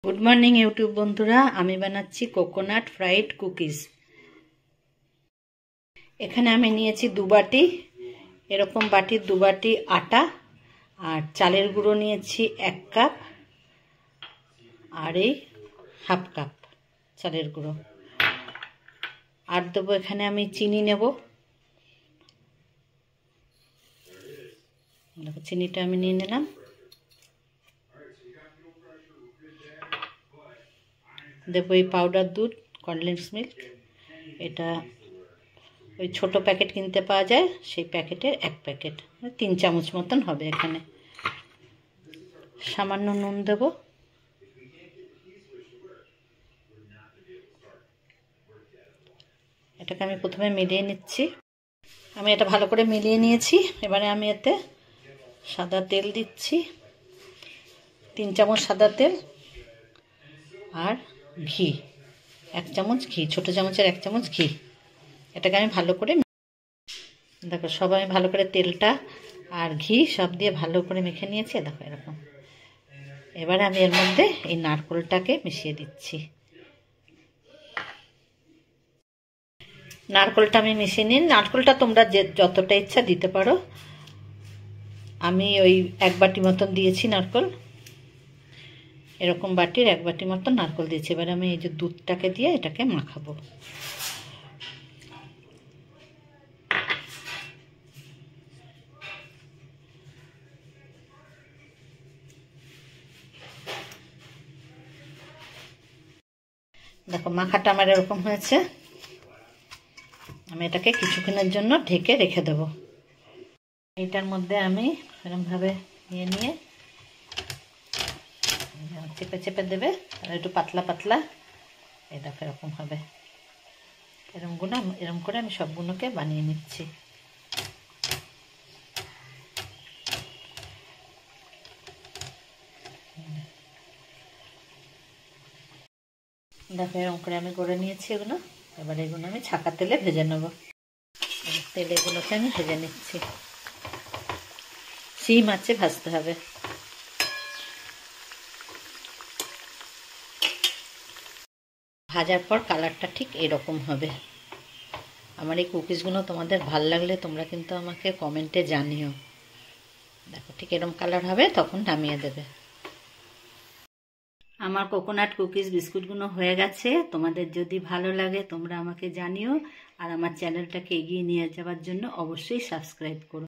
Good morning YouTube বন্ধুরা, আমি বানাচ্ছি কোকোনাট ফ্রাইড কুকিজ। এখানে আমি নিয়েছি 2 বাটি, এরকম বাটির 2 বাটি আটা, আর চালের গুঁড়ো নিয়েছি 1 কাপ, আর এই হাফ কাপ চালের গুঁড়ো। আর দেবো এখানে আমি চিনি নেব। দেখো চিনিটা আমি নিয়ে নিলাম। দেবো এই পাউডার দুধ, কনডেন্স মিল্ক। এটা ওই ছোট প্যাকেট কিনতে পাওয়া যায়, সেই প্যাকেটের 1 প্যাকেট, 3 চামচ মতন হবে। এখানে সামান্য নুন দেব। এটাকে আমি প্রথমে মিলিয়ে নিচ্ছি। আমি এটা ভালো করে মিলিয়ে নিয়েছি। এবারে আমি এতে সাদা তেল দিচ্ছি, 3 চামচ সাদা তেল, আর ঘি 1 চামচ ঘি, ছোট চামচের 1 চামচ ঘি। এটাকে আমি ভালো করে, দেখো সবাই ভালো করে তেলটা আর ঘি সব দিয়ে ভালো করে মেখে নিয়েছি। দেখো এরকম। এবারে আমি এর মধ্যে এই নারকেলটাকে মিশিয়ে দিচ্ছি। নারকেলটা আমি মিশিয়ে নিই। নারকেলটা তোমরা যতটা ইচ্ছা দিতে পারো। আমি ওই 1 বাটি মতন দিয়েছি নারকেল, এরকম বাটির 1 বাটি মতন নারকেল দিয়েছি। এবারে আমি এই যে দুধটাকে দিয়ে এটাকে মাখাবো। দেখো মাখাটা আমার এরকম হয়েছে। আমি এটাকে কিছুক্ষণের জন্য ঢেকে রেখে দেব। এটার মধ্যে আমি এরকমভাবে নিয়ে চেপে চেপে দেবে, আর একটু পাতলা পাতলা, এই দেখো এরকম হবে। এরকম করে আমি সবগুলোকে বানিয়ে নিচ্ছি। দেখো এরকম করে আমি করে নিয়েছি এগুলো। এবার এগুলো আমি ছাঁকা তেলে ভেজে নেব। তেলে এগুলোকে আমি ভেজে নিচ্ছি। সিম আছে ভাজতে হবে। ভাজার পর কালারটা ঠিক এরকম হবে। আমার এই কুকিজগুলো তোমাদের ভাল লাগলে তোমরা কিন্তু আমাকে কমেন্টে জানিও। দেখো ঠিক এরকম কালার হবে, তখন নামিয়ে দেবে। আমার কোকোনাট কুকিজ বিস্কুটগুলো হয়ে গেছে। তোমাদের যদি ভালো লাগে তোমরা আমাকে জানিও, আর আমার চ্যানেলটাকে এগিয়ে নিয়ে যাওয়ার জন্য অবশ্যই সাবস্ক্রাইব করো।